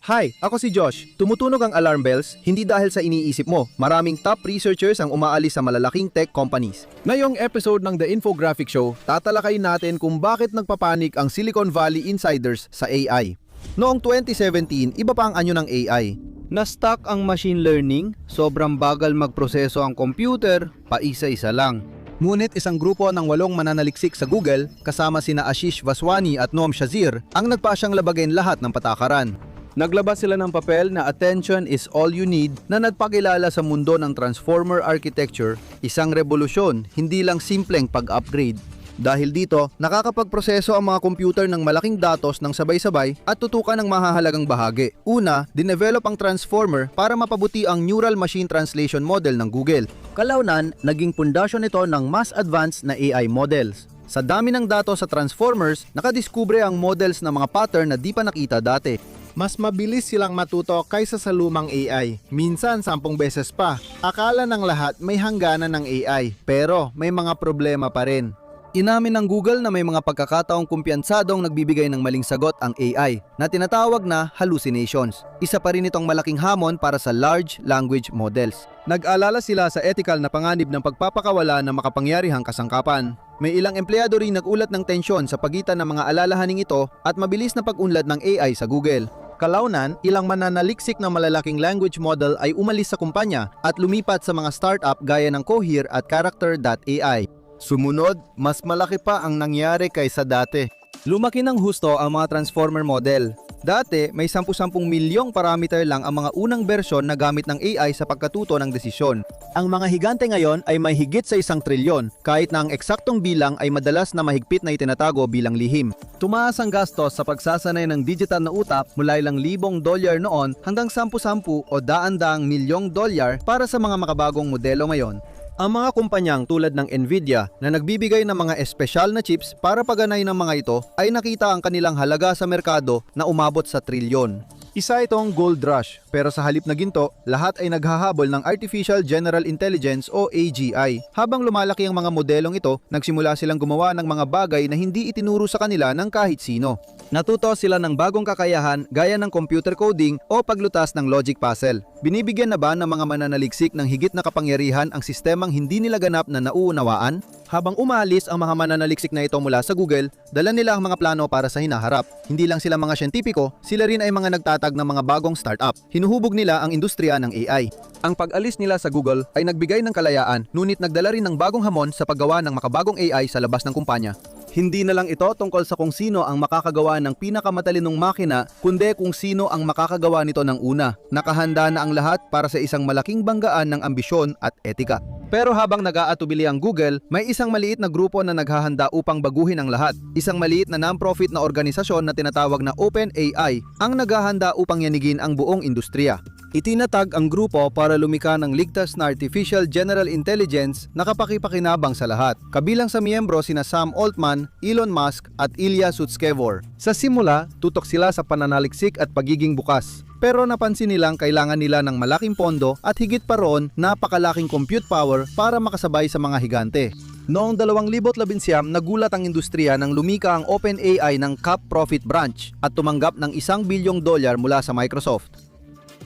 Hi, ako si Josh. Tumutunog ang alarm bells hindi dahil sa iniisip mo. Maraming top researchers ang umaalis sa malalaking tech companies. Ngayong episode ng The Infographic Show, tatalakayin natin kung bakit nagpapanik ang Silicon Valley insiders sa AI. Noong 2017, iba pa ang anyo ng AI. Na-stuck ang machine learning, sobrang bagal magproseso ang computer, paisa-isa lang. Ngunit isang grupo ng 8 mananaliksik sa Google, kasama sina Ashish Vaswani at Noam Shazir, ang nagpasyang labagin lahat ng patakaran. Naglabas sila ng papel na Attention is All You Need na nagpakilala sa mundo ng transformer architecture, isang revolusyon, hindi lang simpleng pag-upgrade. Dahil dito, nakakapagproseso ang mga computer ng malaking datos ng sabay-sabay at tutukan ng mahahalagang bahagi. Una, dinevelop ang transformer para mapabuti ang Neural Machine Translation Model ng Google. Kalaunan, naging pundasyon ito ng mas advanced na AI models. Sa dami ng datos sa transformers, nakadiskubre ang models ng mga pattern na di pa nakita dati. Mas mabilis silang matuto kaysa sa lumang AI. Minsan 10 beses pa. Akala ng lahat may hangganan ng AI, pero may mga problema pa rin. Inamin ng Google na may mga pagkakataong kumpiyansadong nagbibigay ng maling sagot ang AI na tinatawag na hallucinations. Isa pa rin itong malaking hamon para sa large language models. Nag-alala sila sa ethical na panganib ng pagpapakawala ng makapangyarihang kasangkapan. May ilang empleyado rin nag-ulat ng tensyon sa pagitan ng mga alalahaning ito at mabilis na pag-unlad ng AI sa Google. Kalaunan, ilang mananaliksik na malalaking language model ay umalis sa kumpanya at lumipat sa mga startup gaya ng Cohere at Character.ai. Sumunod, mas malaki pa ang nangyari kaysa dati. Lumaki ng husto ang mga transformer model. Dati, may 10-10 milyong parameter lang ang mga unang bersyon na gamit ng AI sa pagkatuto ng desisyon. Ang mga higante ngayon ay may higit sa 1 trilyon, kahit na ang eksaktong bilang ay madalas na mahigpit na itinatago bilang lihim. Tumaas ang gastos sa pagsasanay ng digital na utak mula ilang libong dolyar noon hanggang 10-10 o daan-daang milyong dolyar para sa mga makabagong modelo ngayon. Ang mga kumpanyang tulad ng Nvidia na nagbibigay ng mga espesyal na chips para paganay ng mga ito ay nakita ang kanilang halaga sa merkado na umabot sa trilyon. Isa itong gold rush, pero sa halip na ginto, lahat ay naghahabol ng Artificial General Intelligence o AGI. Habang lumalaki ang mga modelong ito, nagsimula silang gumawa ng mga bagay na hindi itinuro sa kanila ng kahit sino. Natuto sila ng bagong kakayahan gaya ng computer coding o paglutas ng logic puzzle. Binibigyan na ba ng mga mananaliksik ng higit na kapangyarihan ang sistemang hindi nila ganap na nauunawaan? Habang umalis ang mga mananaliksik na ito mula sa Google, dala nila ang mga plano para sa hinaharap. Hindi lang sila mga siyentipiko, sila rin ay mga nagtatag ng mga bagong startup. Hinuhubog nila ang industriya ng AI. Ang pag-alis nila sa Google ay nagbigay ng kalayaan, ngunit nagdala rin ng bagong hamon sa paggawa ng makabagong AI sa labas ng kumpanya. Hindi na lang ito tungkol sa kung sino ang makakagawa ng pinakamatalinong makina, kundi kung sino ang makakagawa nito ng una. Nakahanda na ang lahat para sa isang malaking banggaan ng ambisyon at etika. Pero habang nag-aatubili ang Google, may isang maliit na grupo na naghahanda upang baguhin ang lahat. Isang maliit na non-profit na organisasyon na tinatawag na OpenAI ang naghahanda upang yanigin ang buong industriya. Itinatag ang grupo para lumika ng ligtas na Artificial General Intelligence na kapakipakinabang sa lahat. Kabilang sa miyembro sina Sam Altman, Elon Musk at Ilya Sutskever. Sa simula, tutok sila sa pananaliksik at pagiging bukas. Pero napansin nilang kailangan nila ng malaking pondo at higit pa roon, napakalaking compute power para makasabay sa mga higante. Noong 2019, nagulat ang industriya nang lumika ang OpenAI ng Cap Profit Branch at tumanggap ng $1 billion mula sa Microsoft.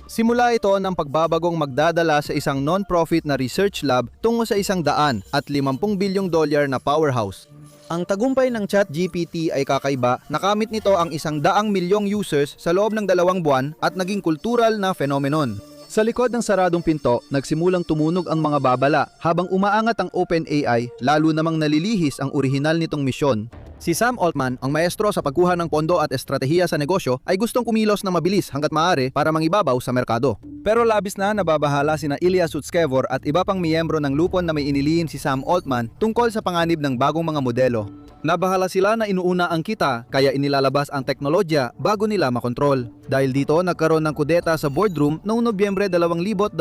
Simula ito ng pagbabagong magdadala sa isang non-profit na research lab tungo sa $150 bilyong na powerhouse. Ang tagumpay ng ChatGPT ay kakaiba, nakamit nito ang 100 milyong users sa loob ng 2 buwan at naging kultural na phenomenon. Sa likod ng saradong pinto, nagsimulang tumunog ang mga babala habang umaangat ang OpenAI, lalo namang nalilihis ang orihinal nitong misyon. Si Sam Altman, ang maestro sa pagkuha ng pondo at estratehiya sa negosyo, ay gustong kumilos na mabilis hanggat maaari para mangibabaw sa merkado. Pero labis na nababahala sina Ilya Sutskever at iba pang miyembro ng lupon na may inilihim si Sam Altman tungkol sa panganib ng bagong mga modelo. Nabahala sila na inuuna ang kita, kaya inilalabas ang teknolohiya bago nila makontrol. Dahil dito, nagkaroon ng kudeta sa boardroom noong Nobyembre 2023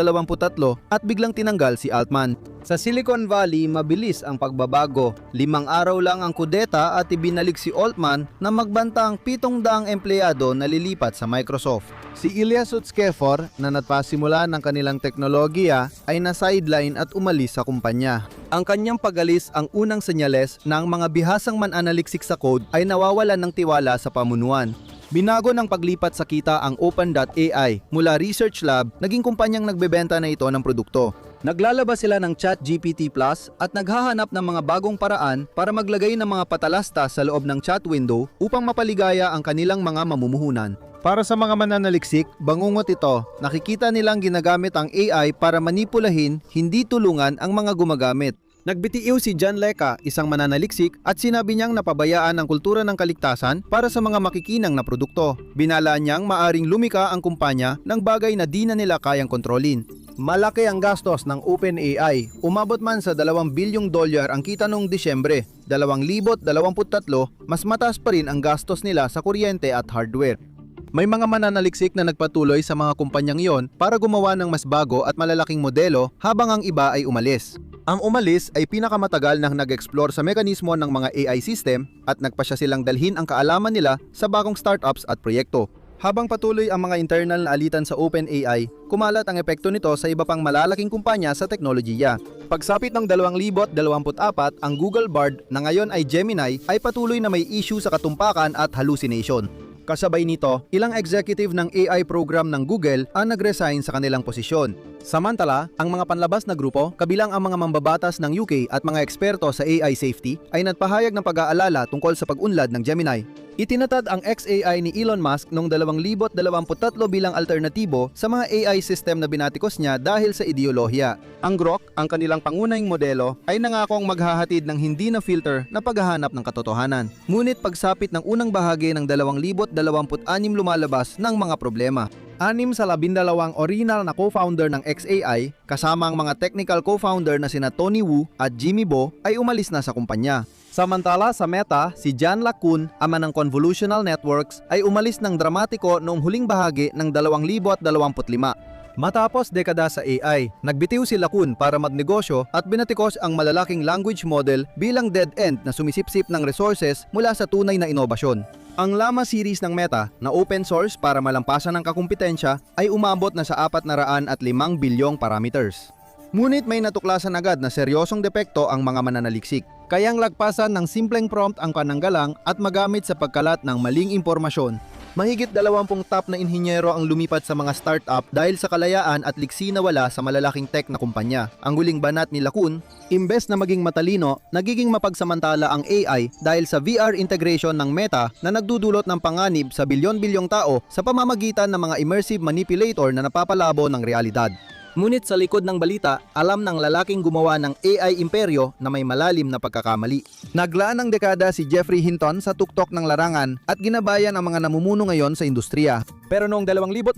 at biglang tinanggal si Altman. Sa Silicon Valley, mabilis ang pagbabago. 5 araw lang ang kudeta at ibinalik si Altman na magbantang 700 empleyado na lilipat sa Microsoft. Si Ilya Sutskever na nagpasimula ng kanilang teknolohiya ay na-sideline at umalis sa kumpanya. Ang kanyang pag-alis ang unang senyales na ang mga bihasang mananaliksik sa code ay nawawalan ng tiwala sa pamunuan. Binago ng paglipat sa kita ang Open.ai mula research lab, naging kumpanyang nagbebenta na ito ng produkto. Naglalabas sila ng ChatGPT Plus at naghahanap ng mga bagong paraan para maglagay ng mga patalasta sa loob ng chat window upang mapaligaya ang kanilang mga mamumuhunan. Para sa mga mananaliksik, bangungot ito. Nakikita nilang ginagamit ang AI para manipulahin, hindi tulungan ang mga gumagamit. Nagbitiiw si John Leca, isang mananaliksik, at sinabi niyang napabayaan ang kultura ng kaligtasan para sa mga makikinang na produkto. Binalaan niyang maaring lumika ang kumpanya ng bagay na di na nila kayang kontrolin. Malaki ang gastos ng OpenAI. Umabot man sa $2 bilyong ang kita noong Disyembre. 2023, mas mataas pa rin ang gastos nila sa kuryente at hardware. May mga mananaliksik na nagpatuloy sa mga kumpanyang iyon para gumawa ng mas bago at malalaking modelo habang ang iba ay umalis. Ang umalis ay pinakamatagal nang nag-explore sa mekanismo ng mga AI system at nagpasya silang dalhin ang kaalaman nila sa bagong startups at proyekto. Habang patuloy ang mga internal na alitan sa OpenAI, kumalat ang epekto nito sa iba pang malalaking kumpanya sa teknolohiya. Pagsapit ng 2024, ang Google Bard na ngayon ay Gemini ay patuloy na may issue sa katumpakan at hallucination. Kasabay nito, ilang executive ng AI program ng Google ang nag-resign sa kanilang posisyon. Samantala, ang mga panlabas na grupo, kabilang ang mga mambabatas ng UK at mga eksperto sa AI safety, ay nagpahayag ng pag-aalala tungkol sa pag-unlad ng Gemini. Itinatad ang XAI ni Elon Musk noong 2023 bilang alternatibo sa mga AI system na binatikos niya dahil sa ideolohiya. Ang Grok, ang kanilang pangunahing modelo, ay nangakong maghahatid ng hindi na filter na paghahanap ng katotohanan. Ngunit pagsapit ng unang bahagi ng 2026 lumalabas ng mga problema. 6 sa 12 original na co-founder ng XAI, kasama ang mga technical co-founder na sina Tony Wu at Jimmy Bo, ay umalis na sa kumpanya. Samantala sa Meta, si John LeCun, ama ng Convolutional Networks, ay umalis ng dramatiko noong huling bahagi ng 2025. Matapos dekada sa AI, nagbitiw si LeCun para magnegosyo at binatikos ang malalaking language model bilang dead end na sumisipsip ng resources mula sa tunay na inobasyon. Ang Llama series ng Meta na open source para malampasan ng kakumpetensya ay umabot na sa 405 bilyong parameters. Ngunit may natuklasan agad na seryosong depekto ang mga mananaliksik. Kayang lagpasan ng simpleng prompt ang pananggalang at magamit sa pagkalat ng maling impormasyon. Mahigit 20 top na inhinyero ang lumipat sa mga startup dahil sa kalayaan at liksi na wala sa malalaking tech na kumpanya. Ang huling banat ni LeCun, imbes na maging matalino, nagiging mapagsamantala ang AI dahil sa VR integration ng Meta na nagdudulot ng panganib sa bilyon-bilyong tao sa pamamagitan ng mga immersive manipulator na napapalabo ng realidad. Ngunit sa likod ng balita, alam ng lalaking gumawa ng AI imperyo na may malalim na pagkakamali. Naglaan ng dekada si Geoffrey Hinton sa tuktok ng larangan at ginabayan ang mga namumuno ngayon sa industriya. Pero noong 2023,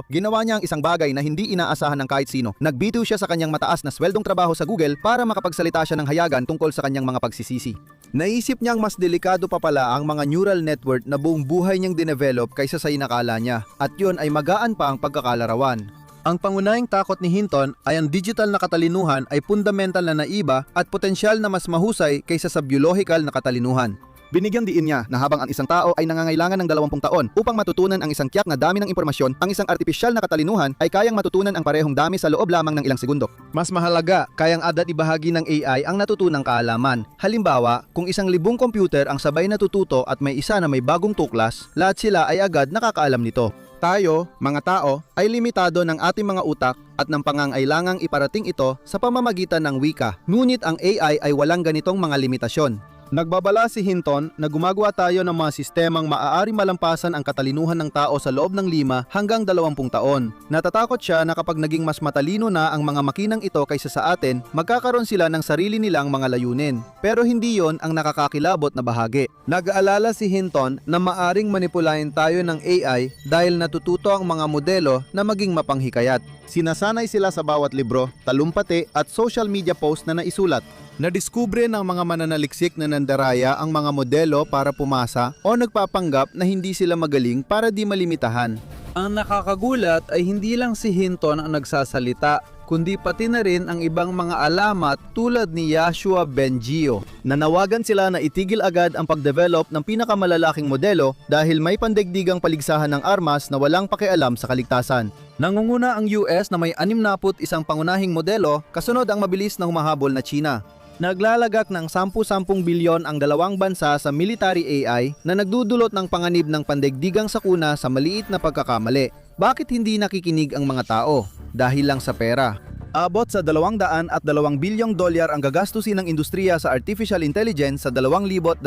ginawa niya ang isang bagay na hindi inaasahan ng kahit sino. Nagbitiw siya sa kanyang mataas na sweldong trabaho sa Google para makapagsalita siya ng hayagan tungkol sa kanyang mga pagsisisi. Naisip niyang mas delikado pa pala ang mga neural network na buong buhay niyang dinevelop kaysa sa inakala niya, at yun ay magaan pa ang pagkakalarawan. Ang pangunahing takot ni Hinton ay ang digital na katalinuhan ay fundamental na naiba at potensyal na mas mahusay kaysa sa biological na katalinuhan. Binigyang diin niya na habang ang isang tao ay nangangailangan ng 20 taon upang matutunan ang isang tiyak na dami ng impormasyon, ang isang artipisyal na katalinuhan ay kayang matutunan ang parehong dami sa loob lamang ng ilang segundo. Mas mahalaga, kayang adat ibahagi ng AI ang natutunang kaalaman. Halimbawa, kung 1,000 computer ang sabay natututo at may isa na may bagong tuklas, lahat sila ay agad nakakaalam nito. Tayo, mga tao, ay limitado ng ating mga utak at ng pangangailangang iparating ito sa pamamagitan ng wika. Ngunit ang AI ay walang ganitong mga limitasyon. Nagbabala si Hinton na gumagawa tayo ng mga sistemang maaari malampasan ang katalinuhan ng tao sa loob ng 5 hanggang 20 taon. Natatakot siya na kapag naging mas matalino na ang mga makinang ito kaysa sa atin, magkakaroon sila ng sarili nilang mga layunin. Pero hindi yon ang nakakakilabot na bahagi. Nag-aalala si Hinton na maaring manipulahin tayo ng AI dahil natututo ang mga modelo na maging mapanghikayat. Sinasanay sila sa bawat libro, talumpati at social media post na naisulat. Nadiskubre ng mga mananaliksik na nandaraya ang mga modelo para pumasa o nagpapanggap na hindi sila magaling para di malimitahan. Ang nakakagulat ay hindi lang si Hinton ang nagsasalita, kundi pati na rin ang ibang mga alamat tulad ni Yoshua Bengio. Nanawagan sila na itigil agad ang pagdevelop ng pinakamalalaking modelo dahil may pandaigdigang paligsahan ng armas na walang pakialam sa kaligtasan. Nangunguna ang US na may 61 pangunahing modelo, kasunod ang mabilis na humahabol na China. Naglalagak ng 10-10 bilyon ang dalawang bansa sa military AI na nagdudulot ng panganib ng pandaigdigang sakuna sa maliit na pagkakamali. Bakit hindi nakikinig ang mga tao? Dahil lang sa pera. Abot sa 200 at 2 bilyong dolyar ang gagastusin ng industriya sa artificial intelligence sa 2025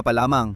pa lamang.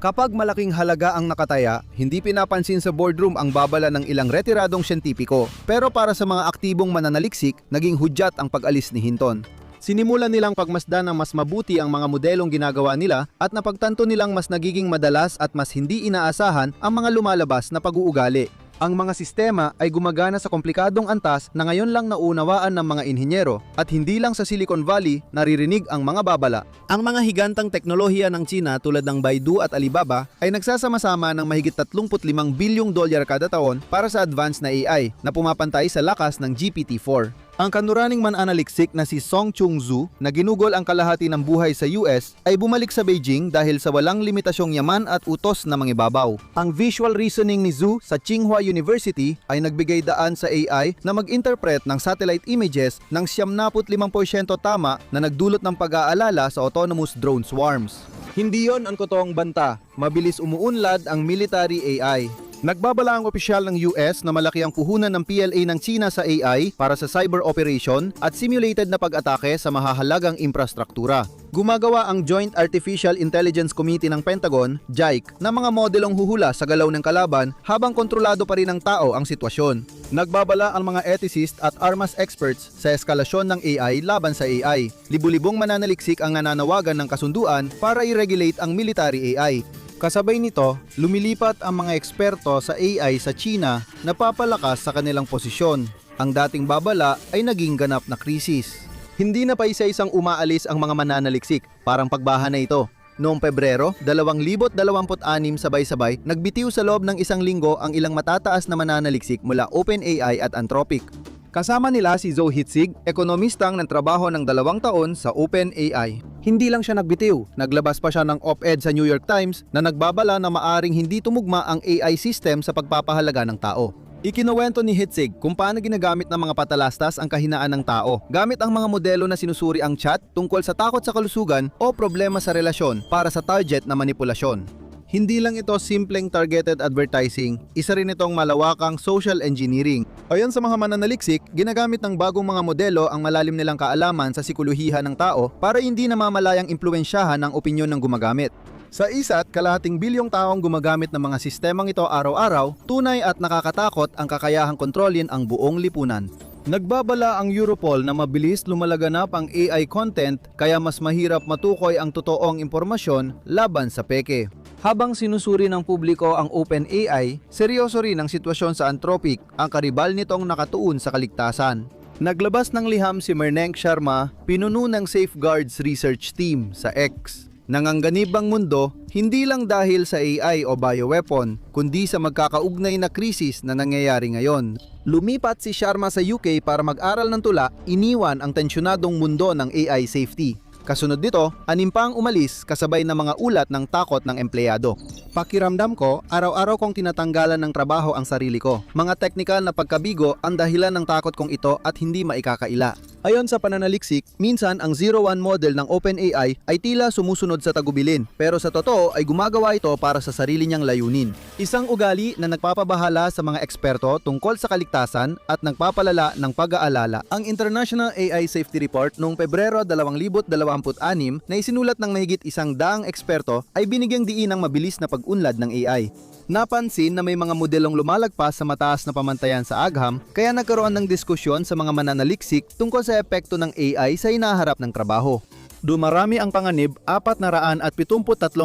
Kapag malaking halaga ang nakataya, hindi pinapansin sa boardroom ang babala ng ilang retiradong siyentipiko. Pero para sa mga aktibong mananaliksik, naging hudyat ang pag-alis ni Hinton. Sinimulan nilang pagmasdan ng mas mabuti ang mga modelong ginagawa nila at napagtanto nilang mas nagiging madalas at mas hindi inaasahan ang mga lumalabas na pag-uugali. Ang mga sistema ay gumagana sa komplikadong antas na ngayon lang naunawaan ng mga inhinyero at hindi lang sa Silicon Valley naririnig ang mga babala. Ang mga higantang teknolohiya ng China tulad ng Baidu at Alibaba ay nagsasama-sama ng mahigit 35 bilyong dolyar kada taon para sa advanced na AI na pumapantay sa lakas ng GPT-4. Ang kanuraning mananaliksik na si Song Chung Zhu na ginugol ang kalahati ng buhay sa US ay bumalik sa Beijing dahil sa walang limitasyong yaman at utos na mangibabaw. Ang visual reasoning ni Zhu sa Tsinghua University ay nagbigay daan sa AI na mag-interpret ng satellite images ng 75% tama na nagdulot ng pag-aalala sa autonomous drone swarms. Hindi yon ang totoong banta, mabilis umuunlad ang military AI. Nagbabala ang opisyal ng US na malaki ang puhunan ng PLA ng China sa AI para sa cyber operation at simulated na pag-atake sa mahahalagang infrastruktura. Gumagawa ang Joint Artificial Intelligence Committee ng Pentagon, JAIC, na mga modelong huhula sa galaw ng kalaban habang kontrolado pa rin ng tao ang sitwasyon. Nagbabala ang mga ethicist at armas experts sa eskalasyon ng AI laban sa AI. Libu-libong mananaliksik ang nananawagan ng kasunduan para i-regulate ang military AI. Kasabay nito, lumilipat ang mga eksperto sa AI sa China na papalakas sa kanilang posisyon. Ang dating babala ay naging ganap na krisis. Hindi na pa isa-isang umaalis ang mga mananaliksik, parang pagbaha na ito. Noong Pebrero, 2026 sabay-sabay, nagbitiw sa loob ng isang linggo ang ilang matataas na mananaliksik mula OpenAI at Anthropic. Kasama nila si Zhou Hitzig, ekonomistang nagtrabaho ng 2 taon sa OpenAI. Hindi lang siya nagbitiw, naglabas pa siya ng op-ed sa New York Times na nagbabala na maaring hindi tumugma ang AI system sa pagpapahalaga ng tao. Ikinuwento ni Hitzig kung paano ginagamit ng mga patalastas ang kahinaan ng tao gamit ang mga modelo na sinusuri ang chat tungkol sa takot sa kalusugan o problema sa relasyon para sa target na manipulasyon. Hindi lang ito simpleng targeted advertising, isa rin itong malawakang social engineering. Ayon sa mga mananaliksik, ginagamit ng bagong mga modelo ang malalim nilang kaalaman sa sikolohiya ng tao para hindi namamalayang impluwensyahan ang opinyon ng gumagamit. Sa 1.2 bilyong taong gumagamit ng mga sistemang ito araw-araw, tunay at nakakatakot ang kakayahang kontrolin ang buong lipunan. Nagbabala ang Europol na mabilis lumalaganap ang AI content kaya mas mahirap matukoy ang totoong impormasyon laban sa peke. Habang sinusuri ng publiko ang OpenAI, seryoso rin ang sitwasyon sa Anthropic, ang karibal nitong nakatuon sa kaligtasan. Naglabas ng liham si Mernenk Sharma, pinuno ng Safeguards Research Team sa X. Nanganganib ang mundo hindi lang dahil sa AI o bioweapon, kundi sa magkakaugnay na krisis na nangyayari ngayon. Lumipat si Sharma sa UK para mag-aral ng tula, iniwan ang tensyonadong mundo ng AI safety. Kasunod nito, anim pang umalis kasabay ng mga ulat ng takot ng empleyado. Pakiramdam ko, araw-araw kong tinatanggalan ng trabaho ang sarili ko. Mga teknikal na pagkabigo ang dahilan ng takot kong ito at hindi maikakaila. Ayon sa pananaliksik, minsan ang 01 model ng OpenAI ay tila sumusunod sa tagubilin, pero sa totoo ay gumagawa ito para sa sarili niyang layunin. Isang ugali na nagpapabahala sa mga eksperto tungkol sa kaligtasan at nagpapalala ng pag-aalala. Ang International AI Safety Report noong Pebrero 2026 na isinulat ng mahigit 100 eksperto ay binigyang diin ang mabilis na pag-unlad ng AI. Napansin na may mga modelong lumalagpas sa mataas na pamantayan sa agham, kaya nagkaroon ng diskusyon sa mga mananaliksik tungkol sa epekto ng AI sa hinaharap ng trabaho. Dumarami ang panganib, 473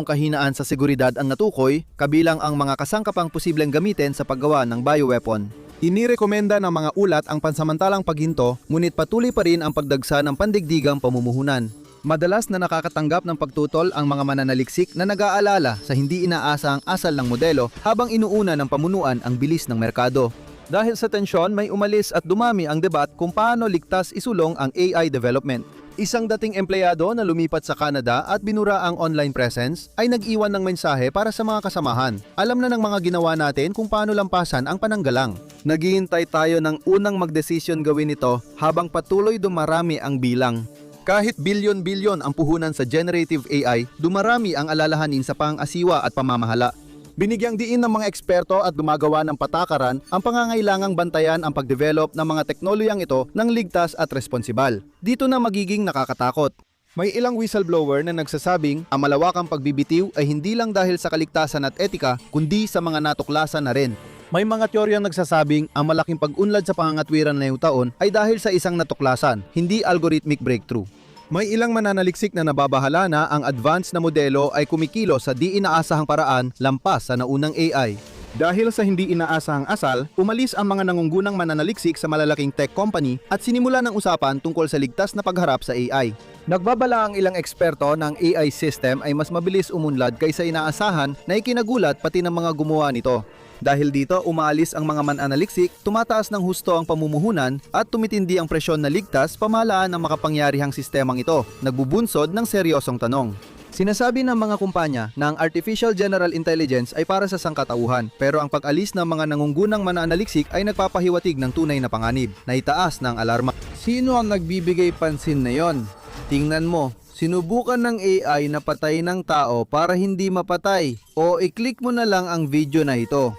kahinaan sa seguridad ang natukoy, kabilang ang mga kasangkapang posibleng gamitin sa paggawa ng bioweapon. Inirekomenda ng mga ulat ang pansamantalang paghinto, ngunit patuloy pa rin ang pagdagsa ng pandigdigang pamumuhunan. Madalas na nakakatanggap ng pagtutol ang mga mananaliksik na nag-aalala sa hindi inaasahang asal ng modelo habang inuuna ng pamunuan ang bilis ng merkado. Dahil sa tensyon, may umalis at dumami ang debat kung paano ligtas isulong ang AI development. Isang dating empleyado na lumipat sa Canada at binura ang online presence ay nag-iwan ng mensahe para sa mga kasamahan. Alam na ng mga ginawa natin kung paano lampasan ang pananggalang. Naghihintay tayo ng unang magdesisyon gawin ito habang patuloy dumarami ang bilang. Kahit bilyon-bilyon ang puhunan sa generative AI, dumarami ang alalahanin sa pang-asiwa at pamamahala. Binigyang diin ng mga eksperto at gumagawa ng patakaran ang pangangailangang bantayan ang pagdevelop ng mga teknolohiyang ito ng ligtas at responsibal. Dito na magiging nakakatakot. May ilang whistleblower na nagsasabing ang malawakang pagbibitiw ay hindi lang dahil sa kaligtasan at etika, kundi sa mga natuklasan na rin. May mga teoryang nagsasabing ang malaking pag-unlad sa pangangatwiran na taon ay dahil sa isang natuklasan, hindi algorithmic breakthrough. May ilang mananaliksik na nababahala na ang advanced na modelo ay kumikilo sa di inaasahang paraan lampas sa naunang AI. Dahil sa hindi inaasahang asal, umalis ang mga nangunggunang mananaliksik sa malalaking tech company at sinimula ng usapan tungkol sa ligtas na pagharap sa AI. Nagbabala ang ilang eksperto na ang AI system ay mas mabilis umunlad kaysa inaasahan na ikinagulat pati ng mga gumawa nito. Dahil dito, umaalis ang mga mananaliksik, tumataas ng husto ang pamumuhunan at tumitindi ang presyon na ligtas pamahalaan ng makapangyarihang sistemang ito, nagbubunsod ng seryosong tanong. Sinasabi ng mga kumpanya na ang Artificial General Intelligence ay para sa sangkatauhan, pero ang pag-alis ng mga nangunggunang mananaliksik ay nagpapahiwatig ng tunay na panganib, na itaas ng alarma. Sino ang nagbibigay pansin na yon? Tingnan mo, sinubukan ng AI na patayin ng tao para hindi mapatay, o i-click mo na lang ang video na ito.